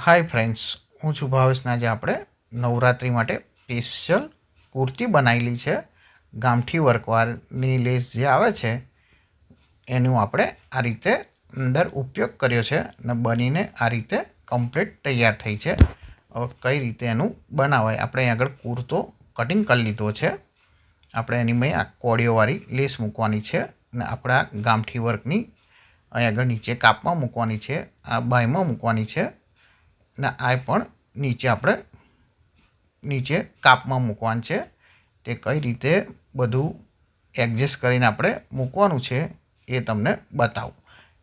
Hi friends, હું છું ભાવેશને. આજે આપણે નવરાત્રિ માટે સ્પેશિયલ કુર્તી બનાવેલી છે. ગામઠી વર્કવાળની લેસ જે આવે છે એનું આપણે આ રીતે અંદર ઉપયોગ કર્યો છે અને બનીને આ રીતે કમ્પ્લીટ તૈયાર થઈ છે. હવે કઈ રીતે એનું બનાવાય, આપણે અહીં આગળ કુર્તો કટિંગ કરી લીધો છે. આપણે એની મેં આ કોડીઓવાળી લેસ મૂકવાની છે અને આપણા ગામઠી વર્કની અહીં આગળ નીચે કાપમાં મૂકવાની છે, આ બાયમાં મૂકવાની છે ને આ પણ નીચે આપણે નીચે કાપમાં મૂકવાનું છે. તે કઈ રીતે બધું એડજસ્ટ કરીને આપણે મૂકવાનું છે એ તમને બતાવું.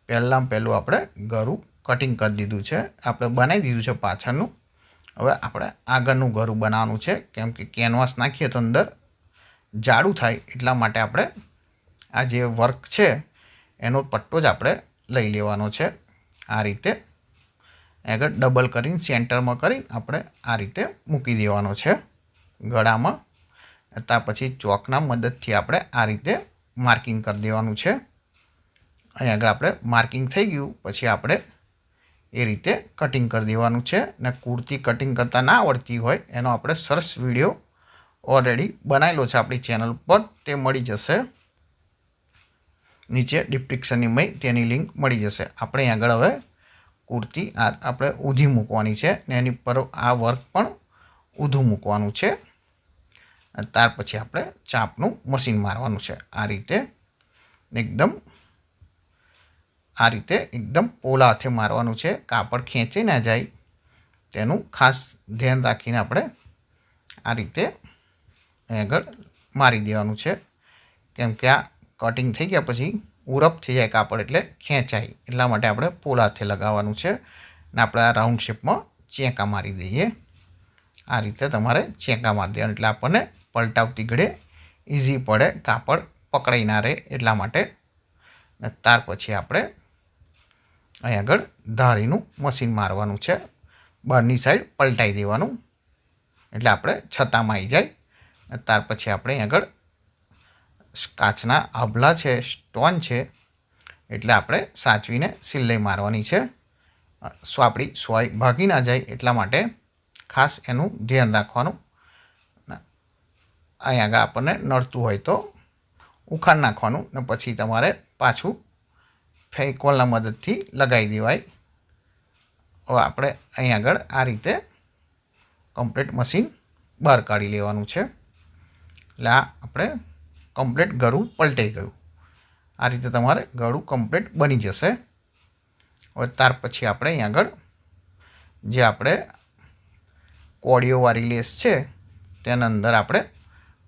પહેલું આપણે ગળું કટિંગ કરી દીધું છે, આપણે બનાવી દીધું છે પાછળનું. હવે આપણે આગળનું ગળું બનાવવાનું છે, કેમ કે કેનવાસ નાખીએ તો અંદર જાડું થાય એટલા માટે આપણે આ જે વર્ક છે એનો પટ્ટો જ આપણે લઈ લેવાનો છે. આ રીતે આગળ ડબલ કરીને સેન્ટરમાં કરીને આપણે આ રીતે મૂકી દેવાનો છે ગળામાં. ત્યાર પછી ચોકના મદદથી આપણે આ રીતે માર્કિંગ કરી દેવાનું છે. અહીં આગળ આપણે માર્કિંગ થઈ ગયું પછી આપણે એ રીતે કટિંગ કરી દેવાનું છે. ને કુર્તી કટિંગ કરતાં ના આવડતી હોય એનો આપણે સરસ વિડીયો ઓલરેડી બનાવેલો છે આપણી ચેનલ પર, તે મળી જશે નીચે ડિસ્ક્રિપ્શનની તેની લિંક મળી જશે. આપણે અહીં આગળ હવે કુર્તી આપણે ઊંધી મૂકવાની છે ને એની પર આ વર્ક પણ ઊંધું મૂકવાનું છે. ત્યાર પછી આપણે ચાપનું મશીન મારવાનું છે. આ રીતે એકદમ પોલા હાથે મારવાનું છે, કાપડ ખેંચી ના જાય તેનું ખાસ ધ્યાન રાખીને આપણે આ રીતે આગળ મારી દેવાનું છે. કેમ કે આ કટિંગ થઈ ગયા પછી ઉરપ થઈ જાય કાપડ એટલે ખેંચાય, એટલા માટે આપણે પોલા હાથે લગાવવાનું છે. ને આપણે આ રાઉન્ડ શેપમાં ચેંકા મારી દઈએ. આ રીતે તમારે ચેંકા મારી દેવાનું એટલે આપણને પલટાવતી ઘડે ઇઝી પડે, કાપડ પકડાઈ ના રહે એટલા માટે. ત્યાર પછી આપણે અહીં આગળ ધારીનું મશીન મારવાનું છે. બહારની સાઈડ પલટાઈ દેવાનું એટલે આપણે છતામાં આવી જાય. ત્યાર પછી આપણે અહીં આગળ કાચના આભલા છે, સ્ટોન છે, એટલે આપણે સાચવીને સિલાઈ મારવાની છે. આપણી સોય ભાગી ના જાય એટલા માટે ખાસ એનું ધ્યાન રાખવાનું. અહીં આગળ આપણને નડતું હોય તો ઉખાડ નાખવાનું ને પછી તમારે પાછું ફેવિકોલના મદદથી લગાવી દેવાય. હવે આપણે અહીં આગળ આ રીતે કમ્પ્લીટ મશીન બહાર કાઢી લેવાનું છે. એટલે આ આપણે કમ્પ્લીટ ગળું પલટાઈ ગયું. આ રીતે તમારે ગળું કમ્પ્લીટ બની જશે. હવે ત્યાર પછી આપણે અહીં આગળ જે આપણે કોડીઓવાળી લેસ છે તેના અંદર આપણે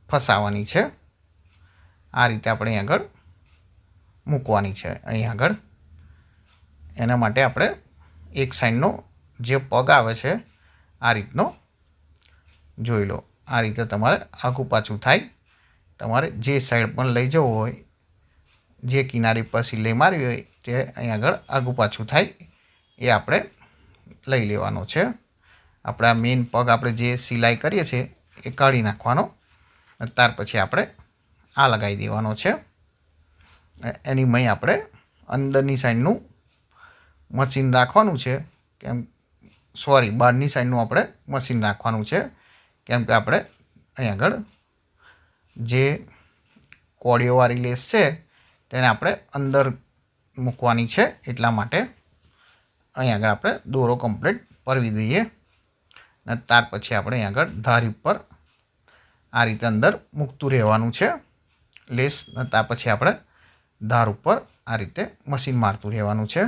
ફસાવાની છે. આ રીતે આપણે અહીં આગળ મૂકવાની છે. અહીં આગળ એના માટે આપણે એક સાઈડનો જે પગ આવે છે આ રીતનો જોઈ લો. આ રીતે તમારે આઘું પાછું થાય. તમારે જે સાઈડ પણ લઈ જવું હોય, જે કિનારી પર સિલાઈ મારવી હોય તે અહીં આગળ આઘું પાછું થાય એ આપણે લઈ લેવાનો છે. આપણા મેઇન પગ આપણે જે સિલાઈ કરીએ છીએ એ કાઢી નાખવાનો. ત્યાર પછી આપણે આ લગાવી દેવાનો છે. એની મય આપણે અંદરની સાઈડનું મશીન રાખવાનું છે, બહારની સાઈડનું આપણે મશીન રાખવાનું છે. કેમ કે આપણે અહીં આગળ જે કોડીઓવાળી લેસ છે તેને આપણે અંદર મૂકવાની છે, એટલા માટે અહીં આગળ આપણે દોરો કમ્પ્લીટ પરવી દઈએ. અને ત્યાર પછી આપણે અહીં આગળ ધારી ઉપર આ રીતે અંદર મૂકતું રહેવાનું છે લેસ. ત્યાર પછી આપણે ધાર ઉપર આ રીતે મશીન મારતું રહેવાનું છે.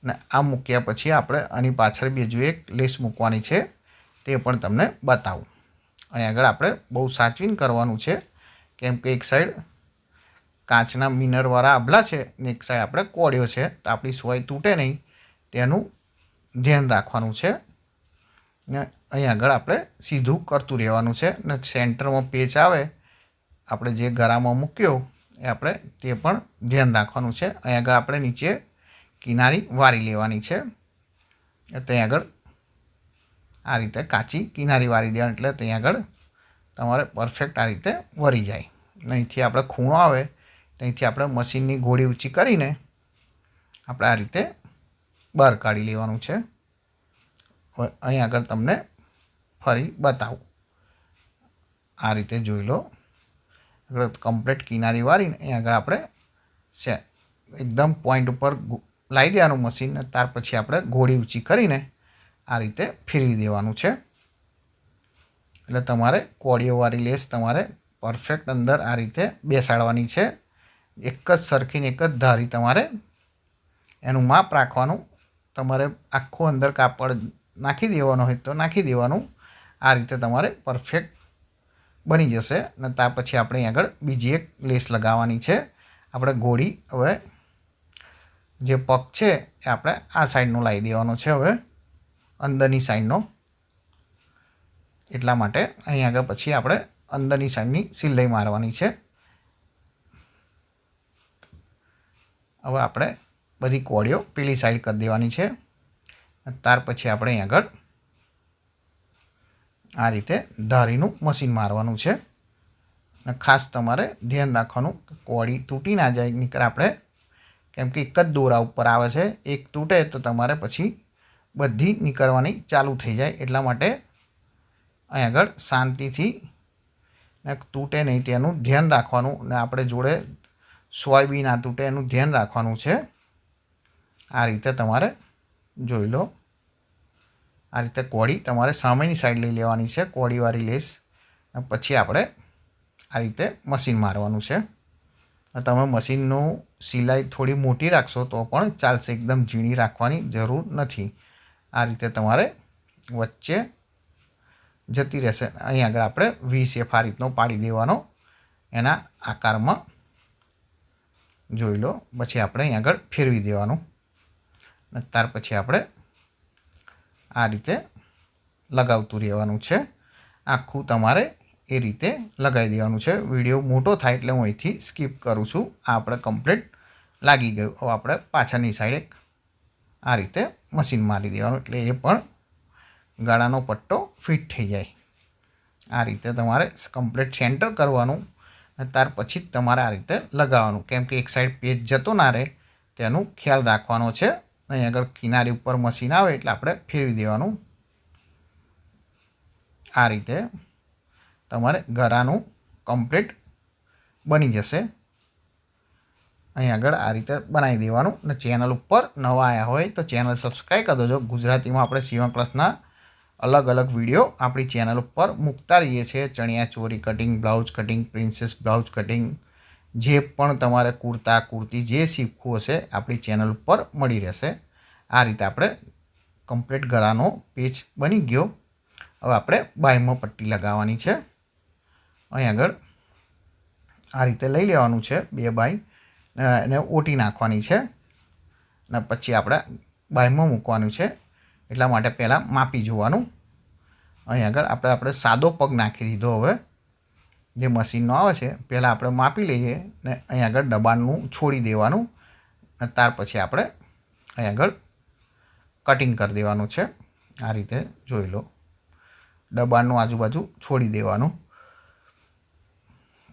ને આ મૂક્યા પછી આપણે આની પાછળ બીજું એક લેસ મૂકવાની છે, તે પણ તમને બતાવું. અહીં આગળ આપણે બહુ સાચવીને કરવાનું છે, કેમ કે એક સાઈડ કાચના મિનરવાળા આભલા છે ને એક સાઈડ આપણે કોડિયો છે, તો આપણી સોય તૂટે નહીં તેનું ધ્યાન રાખવાનું છે. ને અહીં આગળ આપણે સીધું કરતું રહેવાનું છે. ને સેન્ટરમાં પેચ આવે આપણે જે ગળામાં મૂક્યો એ આપણે તે પણ ધ્યાન રાખવાનું છે. અહીં આગળ આપણે નીચે કિનારી વારી લેવાની છે. ત્યાં આગળ આ રીતે કાચી કિનારી વારી દેવાની એટલે ત્યાં આગળ તમારે પરફેક્ટ આ રીતે વરી જાય. અહીંથી આપણે ખૂણો આવે ત્યાંથી આપણે મશીનની ગોળી ઊંચી કરીને આપણે આ રીતે બહાર કાઢી લેવાનું છે. અહીં આગળ તમને ફરી બતાવું. આ રીતે જોઈ લો. આગળ કમ્પ્લીટ કિનારી વાળીને અહીં આગળ આપણે એકદમ પોઈન્ટ ઉપર લાવી દેવાનું મશીન. ત્યાર પછી આપણે ઘોડી ઊંચી કરીને આ રીતે ફેરવી દેવાનું છે. એટલે તમારે કોળીઓવાળી લેસ તમારે પરફેક્ટ અંદર આ રીતે બેસાડવાની છે. એક જ સરખીને એક જ ધારી તમારે એનું માપ રાખવાનું. તમારે આખું અંદર કાપડ નાખી દેવાનો હોય તો નાખી દેવાનું. આ રીતે તમારે પરફેક્ટ બની જશે. અને ત્યાર પછી આપણે અહીં આગળ બીજી એક લેસ લગાવવાની છે. આપણે ઘોડી હવે જે પગ છે એ આપણે આ સાઈડનો લાવી દેવાનો છે, હવે અંદરની સાઈડનો. એટલા માટે અહીં આગળ પછી આપણે અંદરની સાઈડની સિલાઈ મારવાની છે. હવે આપણે બધી કોળીઓ પેલી સાઈડ કરી દેવાની છે. ત્યાર પછી આપણે અહીં આગળ આ રીતે ધારીનું મશીન મારવાનું છે. અને ખાસ તમારે ધ્યાન રાખવાનું કે કોળી તૂટી ના જાય. નીકળ આપણે કેમ કે એક જ દોરા ઉપર આવે છે, એક તૂટે તો તમારે પછી બધી નીકળવાની ચાલુ થઈ જાય. એટલા માટે અહીં આગળ શાંતિથી તૂટે નહીં તેનું ધ્યાન રાખવાનું. અને આપણે જોડે સોયાબીન ના તૂટે એનું ધ્યાન રાખવાનું છે. આ રીતે તમારે જોઈ લો. આ રીતે કોળી તમારે સામેની સાઈડ લઈ લેવાની છે, કોળીવાળી લેસ. પછી આપણે આ રીતે મશીન મારવાનું છે. તમે મશીનનું સિલાઈ થોડી મોટી રાખશો તો પણ ચાલશે, એકદમ ઝીણી રાખવાની જરૂર નથી. આ રીતે તમારે વચ્ચે જતી રહેશે. અહીં આગળ આપણે વી શેપ આ રીતનો પાડી દેવાનો એના આકારમાં. જોઈ લો. પછી આપણે અહીં આગળ ફેરવી દેવાનું. અને ત્યાર પછી આપણે આ રીતે લગાવતું રહેવાનું છે. આખું તમારે એ રીતે લગાવી દેવાનું છે. વિડીયો મોટો થાય એટલે હું અહીંથી સ્કીપ કરું છું. આ આપણે કમ્પ્લીટ લાગી ગયું. હવે આપણે પાછળની સાઈડે આ રીતે મશીન મારી દેવાનું એટલે એ પણ ગાળાનો પટ્ટો ફિટ થઈ જાય. આ રીતે તમારે કમ્પ્લીટ સેન્ટર કરવાનું. અને ત્યાર પછી જ તમારે આ રીતે લગાવવાનું, કેમ કે એક સાઈડ પેચ જતો ના રહે તેનું ખ્યાલ રાખવાનો છે. અહીં આગળ કિનારી ઉપર મશીન આવે એટલે આપણે ફેરવી દેવાનું. આ રીતે તમારે ગળાનું કમ્પ્લીટ બની જશે. અહીં આગળ આ રીતે બનાવી દેવાનું. અને ચેનલ ઉપર નવા આવ્યા હોય તો ચેનલ સબસ્ક્રાઈબ કરી દેજો. ગુજરાતીમાં આપણે સીવણ ક્લાસના અલગ અલગ વિડીયો આપણી ચેનલ ઉપર મૂકતા રહીએ છીએ. ચણિયા ચોરી cutting, blouse cutting, princess blouse cutting, જે પણ તમારે કુર્તા કુર્તી જે શીખવું હશે આપણી ચેનલ ઉપર મળી રહેશે. આ રીતે આપણે કમ્પ્લીટ ગળાનો પેચ બની ગયો. હવે આપણે બાયમાં પટ્ટી લગાવવાની છે. અહીં આગળ આ રીતે લઈ લેવાનું છે, 2 બાય એને ઓટી નાખવાની છે. અને પછી આપણે બાયમાં મૂકવાનું છે. એટલા માટે પહેલાં માપી જોવાનું. અહીં આગળ આપણે સાદો પગ નાખી દીધો. હવે જે મશીનનો આવે છે પહેલાં આપણે માપી લઈએ ને અહીં આગળ દબાણનું છોડી દેવાનું. અને ત્યાર પછી આપણે અહીં આગળ કટિંગ કરી દેવાનું છે. આ રીતે જોઈ લો. દબાણનું આજુબાજુ છોડી દેવાનું,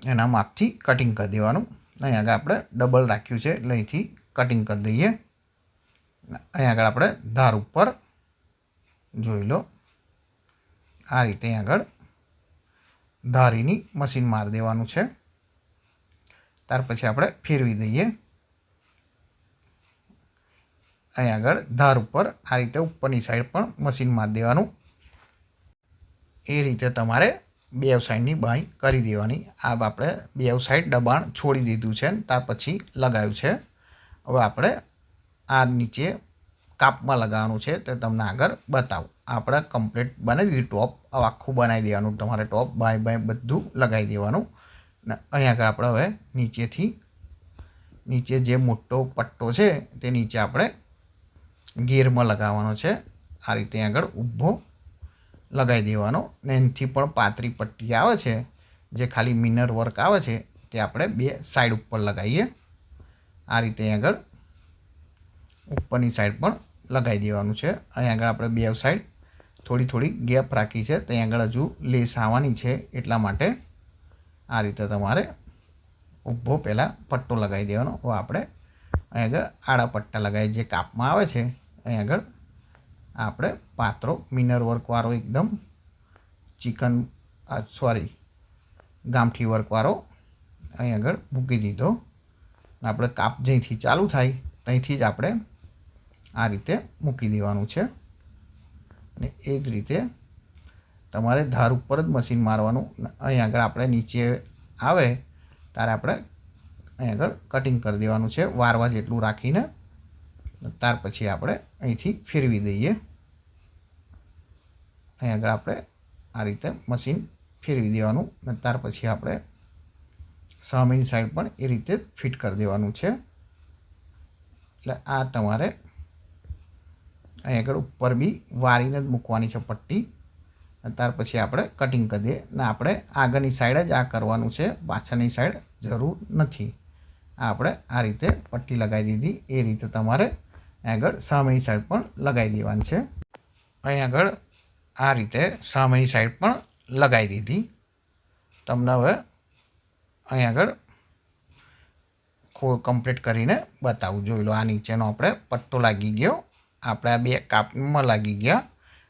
એના માપથી કટિંગ કરી દેવાનું. અહીં આગળ આપણે ડબલ રાખ્યું છે એટલે અહીંથી કટિંગ કરી દઈએ. અહીં આગળ આપણે ધાર ઉપર જોઈ લો. આ રીતે અહીં આગળ ધારીની મશીન મારી દેવાનું છે. ત્યાર પછી આપણે ફેરવી દઈએ. અહીં આગળ ધાર ઉપર આ રીતે ઉપરની સાઈડ પણ મશીન મારી દેવાનું. એ રીતે તમારે 2 સાઈડની બાય કરી દેવાની. આ આપણે 2 સાઈડ દબાણ છોડી દીધું છે ને ત્યાર પછી લગાવ્યું છે. હવે આપણે આ નીચે કાપમાં લગાવવાનું છે તે તમને આગળ બતાવું. આપણે કમ્પ્લીટ બનાવી દીધું ટોપ. હવે આખું બનાવી દેવાનું તમારે. ટોપ બાય બાય બધું લગાવી દેવાનું. ને અહીં આગળ આપણે હવે નીચે જે મોટો પટ્ટો છે તે નીચે આપણે ગેરમાં લગાવવાનો છે. આ રીતે આગળ ઊભો લગાવી દેવાનો. ને એનાથી પણ પાતળી પટ્ટી આવે છે જે ખાલી મિનર વર્ક આવે છે તે આપણે 2 સાઈડ ઉપર લગાવીએ. આ રીતે આગળ ઉપરની સાઈડ પણ લગાવી દેવાનું છે. અહીં આગળ આપણે 2 સાઈડ થોડી ગેપ રાખી છે. ત્યાં આગળ હજુ લેસ આવવાની છે એટલા માટે આ રીતે તમારે ઊભો પહેલાં પટ્ટો લગાવી દેવાનો. હવે આપણે અહીં આગળ આડા પટ્ટા લગાવી જે કાપમાં આવે છે અહીં આગળ આપણે પાત્રો મિનર વર્કવાળો એકદમ ગામઠી વર્કવાળો અહીં આગળ મૂકી દીધો. આપણે કાપ જ્યાંથી ચાલુ થાય ત્યાંથી જ આપણે આ રીતે મૂકી દેવાનું છે. અને એ જ રીતે તમારે ધાર ઉપર જ મશીન મારવાનું. અહીં આગળ આપણે નીચે આવે ત્યારે આપણે અહીં આગળ કટિંગ કરી દેવાનું છે વારવા જેટલું રાખીને. ત્યાર પછી આપણે અહીંથી ફેરવી દઈએ. અહીં આગળ આપણે આ રીતે મશીન ફેરવી દેવાનું અને ત્યાર પછી આપણે સામેની સાઈડ પણ એ રીતે ફિટ કરી દેવાનું છે. એટલે આ તમારે અહીં આગળ ઉપર બી વારીને જ મૂકવાની છે પટ્ટી. ત્યાર પછી આપણે કટિંગ કરી દઈએ ને આપણે આગળની સાઈડ જ આ કરવાનું છે, પાછળની સાઈડ જરૂર નથી. આપણે આ રીતે પટ્ટી લગાવી દીધી. એ રીતે તમારે આગળ સામેની સાઈડ પણ લગાવી દેવાની છે. અહીં આગળ આ રીતે સામેની સાઈડ પણ લગાવી દીધી. તમને હવે અહીં આગળ કમ્પ્લીટ કરીને બતાવું. જોઈ લો, આ નીચેનો આપણે પટ્ટો લાગી ગયો, આપણે આ બે કાપમાં લાગી ગયા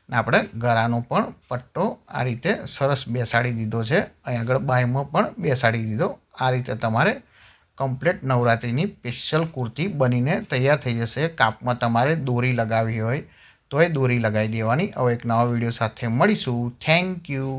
ને આપણે ગળાનો પણ પટ્ટો આ રીતે સરસ બેસાડી દીધો છે. અહીં આગળ બાયમાં પણ બેસાડી દીધો. આ રીતે તમારે કમ્પ્લીટ નવરાત્રિની સ્પેશિયલ કુર્તી બનીને તૈયાર થઈ જશે. કાપમાં તમારે દોરી લગાવી હોય તો એ દોરી લગાવી દેવાની. હવે એક નવા વિડીયો સાથે મળીશું. Thank you.